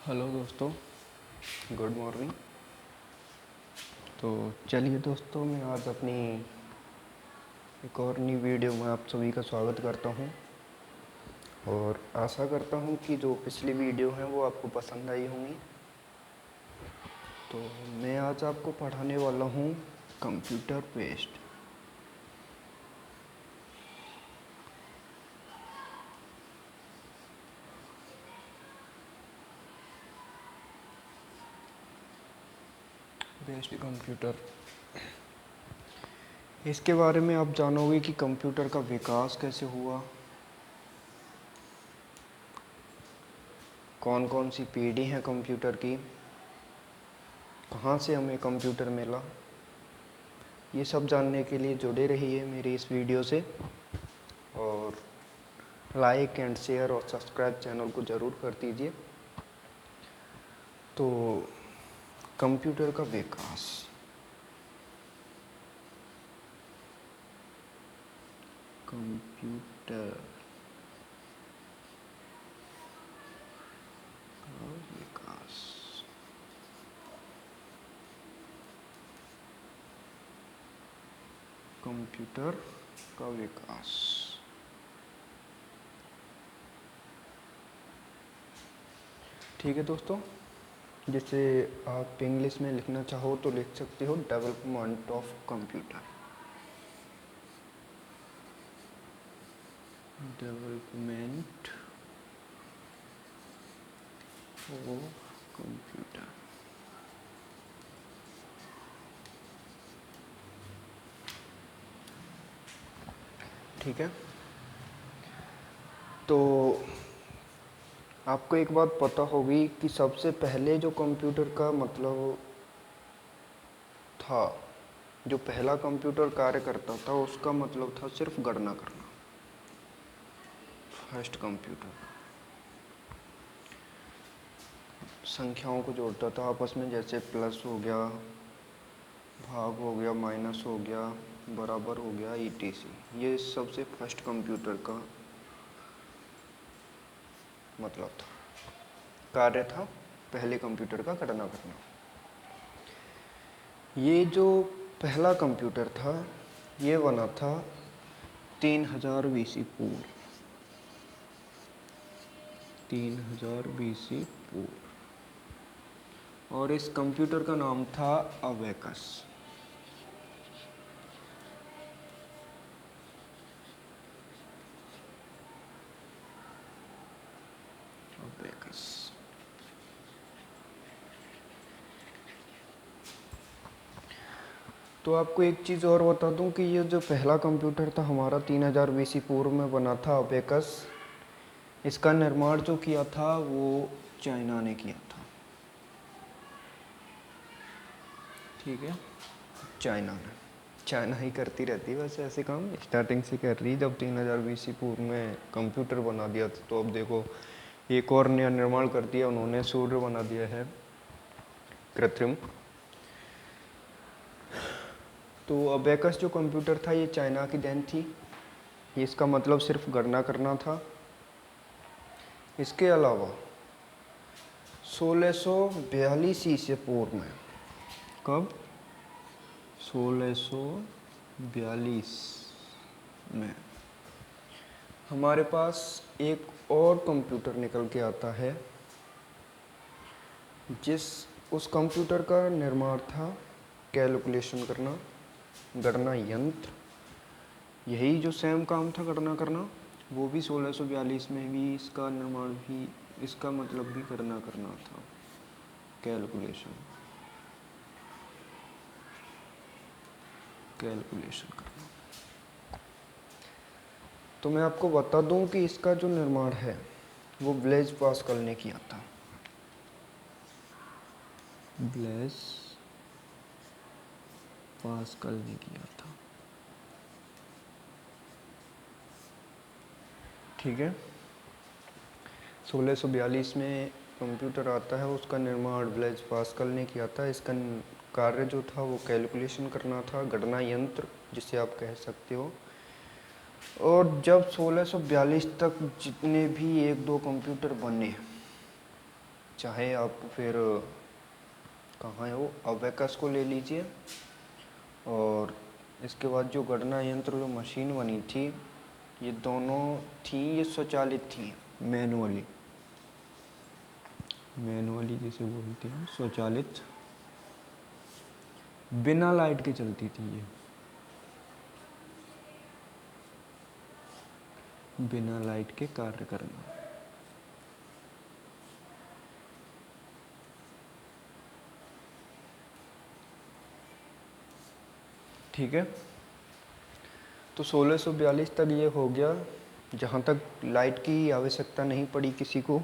Hello दोस्तों, good morning. तो चलिए दोस्तों, मैं आज अपनी एक और नई वीडियो में आप सभी का स्वागत करता हूं और आशा करता हूं कि जो पिछली वीडियो हैं वो आपको पसंद आई होंगी। तो मैं आज आपको पढ़ाने वाला हूं कंप्यूटर पेस्ट। बेस्ट कंप्यूटर, इसके बारे में आप जानोगे कि कंप्यूटर का विकास कैसे हुआ, कौन कौन सी पीढ़ी है कंप्यूटर की, कहाँ से हमें कंप्यूटर मिला। ये सब जानने के लिए जुड़े रहिए मेरी इस वीडियो से और लाइक एंड शेयर और सब्सक्राइब चैनल को ज़रूर कर दीजिए। तो कंप्यूटर का विकास, कंप्यूटर का विकास, कंप्यूटर का विकास। ठीक है दोस्तों, जैसे आप इंग्लिश में लिखना चाहो तो लिख सकते हो development of computer, development of computer. ठीक है, तो आपको एक बात पता होगी कि सबसे पहले जो कंप्यूटर का मतलब था, जो पहला कंप्यूटर कार्य करता था उसका मतलब था सिर्फ गणना करना। फर्स्ट कंप्यूटर संख्याओं को जोड़ता था आपस में, जैसे प्लस हो गया, भाग हो गया, माइनस हो गया, बराबर हो गया, ईटीसी। ये सबसे फर्स्ट कंप्यूटर का मतलब था, कार्य था पहले कंप्यूटर का गणना करना। ये जो पहला कंप्यूटर था ये बना था 3000 बीसी पूर्व, 3000 बीसी पूर्व, और इस कंप्यूटर का नाम था अबेकस। अबेकस। तो आपको एक चीज़ और बता दूं कि ये जो पहला कंप्यूटर था हमारा 3000 बीसी पूर्व में बना था अबेकस, इसका निर्माण जो किया था वो चाइना ने किया था। ठीक है, चाइना ही करती रहती है वैसे ऐसे काम, स्टार्टिंग से कर रही। जब 3000 बीसी पूर्व में कंप्यूटर बना दिया था तो अब देखो एक और नया निर्माण कर दिया उन्होंने, सूर्य बना दिया है कृत्रिम। तो अबेकस जो कंप्यूटर था ये चाइना की देन थी। ये इसका मतलब सिर्फ गणना करना था। इसके अलावा 1642 ईसा पूर्व में, कब? 1642 में हमारे पास एक और कंप्यूटर निकल के आता है, उस कंप्यूटर का निर्माण था कैलकुलेशन करना, गणना यंत्र। यही जो सेम काम था गणना करना, वो भी 1642 में भी इसका निर्माण भी, इसका मतलब भी गणना करना था, कैलकुलेशन करना। तो मैं आपको बता दूं कि इसका जो निर्माण है वो ब्लेज पास्कल ने किया था। ब्लेज पास्कल ने किया था। ठीक है, 1642 में कंप्यूटर आता है, उसका निर्माण ब्लेज पास्कल ने किया था। इसका कार्य जो था वो कैलकुलेशन करना था, गणना यंत्र जिसे आप कह सकते हो। और जब 1642 तक जितने भी एक दो कंप्यूटर बने, चाहे आप फिर कहाँ है वो अबेकस को ले लीजिए, और इसके बाद जो गणना यंत्र जो मशीन बनी थी, ये दोनों थी, ये स्वचालित थी, मैनुअली जिसे बोलते हैं स्वचालित, बिना लाइट के चलती थी ये, बिना लाइट के कार्य करना। ठीक है, तो 1642 तक ये हो गया, जहाँ तक लाइट की आवश्यकता नहीं पड़ी किसी को।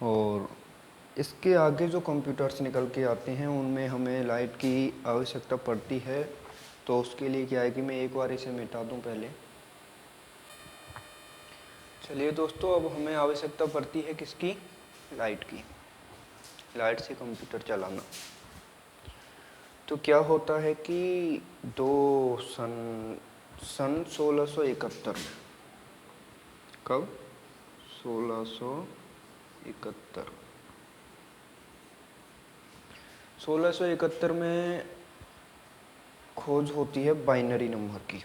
और इसके आगे जो कंप्यूटर्स निकल के आते हैं उनमें हमें लाइट की आवश्यकता पड़ती है। तो उसके लिए क्या है कि मैं एक बार इसे मिटा दूं पहले। चलिए दोस्तों, अब हमें आवश्यकता पड़ती है किसकी? लाइट की, लाइट से कंप्यूटर चलाना। तो क्या होता है कि सन 1671 में, कब? 1671 1671 में खोज होती है बाइनरी नंबर की।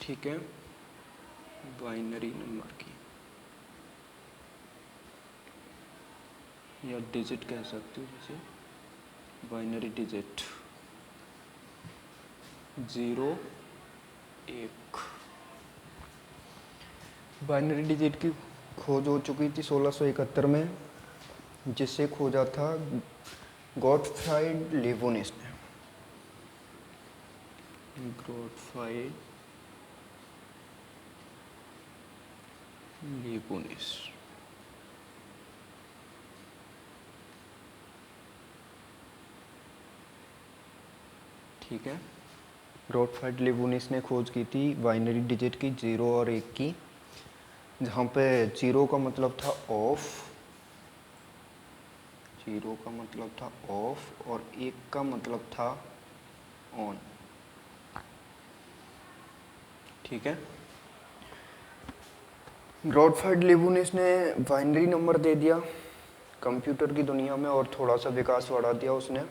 ठीक है, बाइनरी नंबर की, या डिजिट कह सकते हो जैसे बाइनरी डिजिट 0 1। बाइनरी डिजिट की खोज हो चुकी थी 1671 में, जिसे खोजा था गॉटफ्राइड लेबोनिस ने। गॉटफ्राइड लेबोनिस। ठीक है, गॉटफ्राइड लेबोनिस ने खोज की थी बाइनरी डिजिट की 0 और 1 की, जहाँ पे 0 का मतलब था ऑफ, 0 का मतलब था ऑफ और 1 का मतलब था ऑन। ठीक है, गॉटफ्राइड लेबोनिस ने बाइनरी नंबर दे दिया कंप्यूटर की दुनिया में, और थोड़ा सा विकास बढ़ा दिया उसने।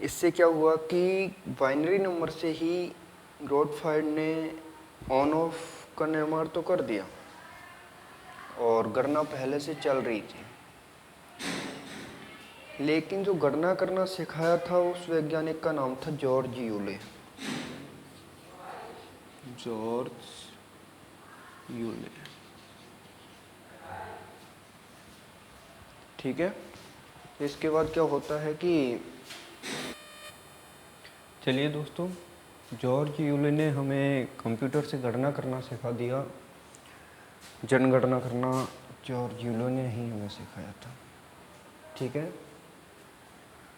इससे क्या हुआ कि बाइनरी नंबर से ही गॉटफ्राइड ने ऑन ऑफ का निर्माण तो कर दिया, और गणना पहले से चल रही थी, लेकिन जो गणना करना सिखाया था उस वैज्ञानिक का नाम था जॉर्ज यूले। George Yule. ठीक है, इसके बाद क्या होता है कि, चलिए दोस्तों, जॉर्ज यूले ने हमें कंप्यूटर से गणना करना सिखा दिया, जनगणना करना जॉर्ज यूले ने ही हमें सिखाया था। ठीक है,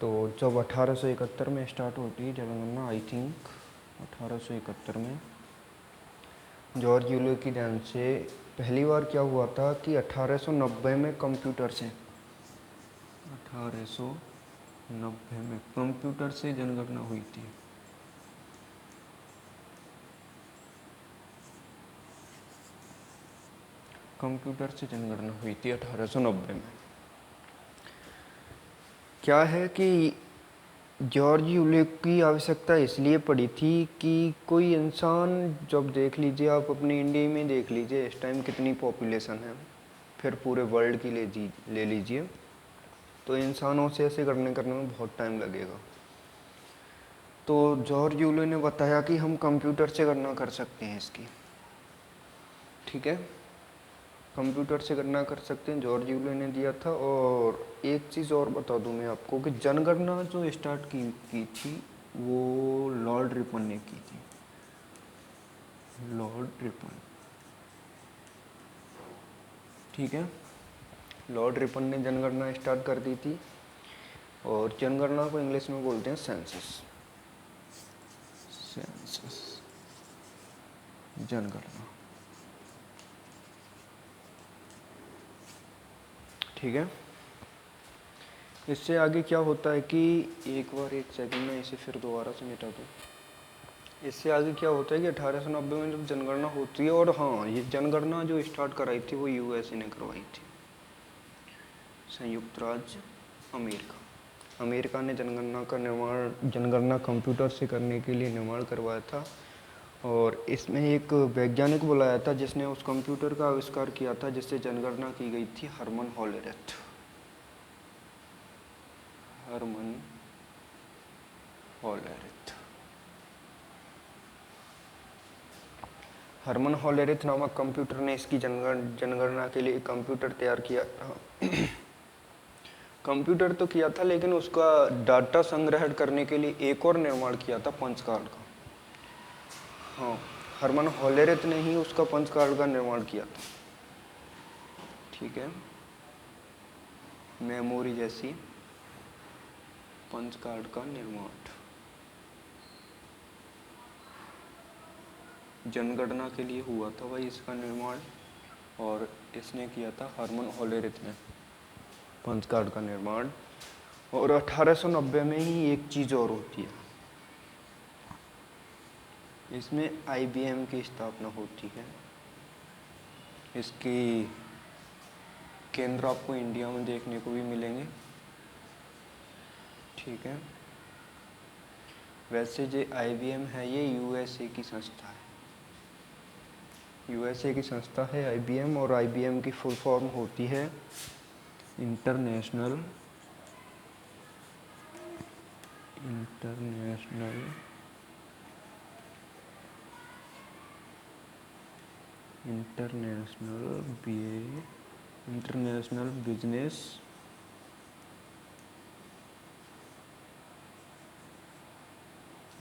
तो जब 1871 में स्टार्ट होती है जनगणना, आई थिंक 1871 में, जॉर्ज यूले की देन से पहली बार क्या हुआ था कि 1890 में कंप्यूटर से, 1890 में कंप्यूटर से जनगणना हुई थी। कंप्यूटर से जनगणना हुई थी 1890 में। क्या है कि जॉर्ज यूले की आवश्यकता इसलिए पड़ी थी कि कोई इंसान, जब देख लीजिए आप अपने इंडिया में देख लीजिए इस टाइम कितनी पॉपुलेशन है, फिर पूरे वर्ल्ड की ले लीजिए, तो इंसानों से ऐसे करने में बहुत टाइम लगेगा। तो जॉर्ज यूले ने बताया कि हम कंप्यूटर से गणना कर सकते हैं इसकी। ठीक है, कंप्यूटर से गणना कर सकते हैं, जॉर्ज यूले ने दिया था। और एक चीज़ और बता दूं मैं आपको कि जनगणना जो स्टार्ट की थी वो लॉर्ड रिपन ने की थी, लॉर्ड रिपन। ठीक है, लॉर्ड रिपन ने जनगणना स्टार्ट कर दी थी, और जनगणना को इंग्लिश में बोलते हैं सेंसस, सेंसस, जनगणना। ठीक है, इससे आगे क्या होता है कि, एक बार एक सेकंड में इसे फिर दोबारा से मिटा दूँ। इससे आगे क्या होता है कि 1890 में जब जनगणना होती है, और हाँ, ये जनगणना जो स्टार्ट कराई थी वो यूएसए ने करवाई थी, संयुक्त राज्य अमेरिका। अमेरिका ने जनगणना कंप्यूटर से करने के लिए निर्माण करवाया था, और इसमें एक वैज्ञानिक बुलाया था जिसने उस कंप्यूटर का आविष्कार किया था जिससे जनगणना की गई थी, हरमन हॉलेरिथ। हरमन हॉलेरिथ। हरमन हॉलेरिथ नामक कंप्यूटर ने इसकी जनगणना के लिए एक कंप्यूटर तैयार किया था। कंप्यूटर तो किया था, लेकिन उसका डाटा संग्रहण करने के लिए एक और निर्माण किया था, पंच कार्ड का। हाँ, हरमन हॉलेरिथ ने ही उसका पंच कार्ड का निर्माण किया था। ठीक है, मेमोरी जैसी पंच कार्ड का निर्माण जनगणना के लिए हुआ था भाई इसका निर्माण, और इसने किया था हरमन हॉलेरिथ ने पंच कार्ड का निर्माण। और 1890 में ही एक चीज़ और होती है, इसमें IBM की स्थापना होती है। इसकी केंद्र आपको इंडिया में देखने को भी मिलेंगे। ठीक है, वैसे जो IBM है ये USA की संस्था है, USA की संस्था है IBM, और IBM की फुल फॉर्म होती है इंटरनेशनल बिजनेस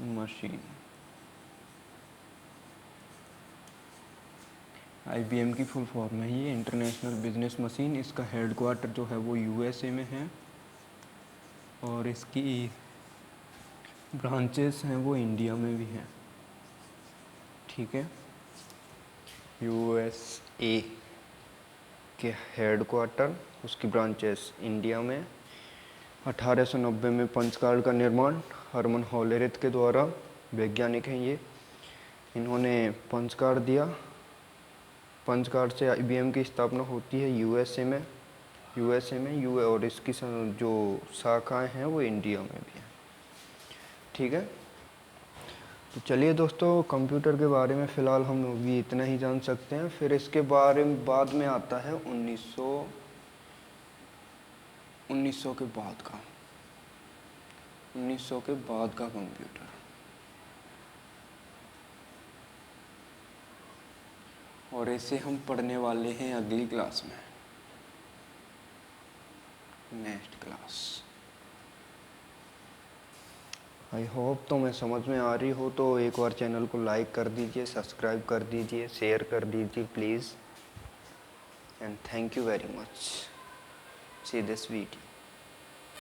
मशीन। IBM की फुल फॉर्म है ये इंटरनेशनल बिजनेस मशीन। इसका हेडक्वार्टर जो है वो USA में है, और इसकी ब्रांचेस हैं वो इंडिया में भी हैं। ठीक है, USA के हेडक्वार्टर, उसकी ब्रांचेस इंडिया में। 1890 में पंच कार्ड का निर्माण हरमन हॉलेरिथ के द्वारा, वैज्ञानिक हैं ये, इन्होंने पंच कार्ड दिया। पंच कार्ड से IBM की स्थापना होती है USA में, और इसकी जो शाखाएं हैं वो इंडिया में भी हैं। ठीक है, तो चलिए दोस्तों, कंप्यूटर के बारे में फ़िलहाल हम अभी इतना ही जान सकते हैं। फिर इसके बारे में बाद में आता है 1900 के बाद का 1900 के बाद का कंप्यूटर। और इसे हम पढ़ने वाले हैं अगली क्लास में, नेक्स्ट क्लास। आई होप तो मैं समझ में आ रही हो, तो एक बार चैनल को लाइक कर दीजिए, सब्सक्राइब कर दीजिए, शेयर कर दीजिए please, and thank you very much. See this video.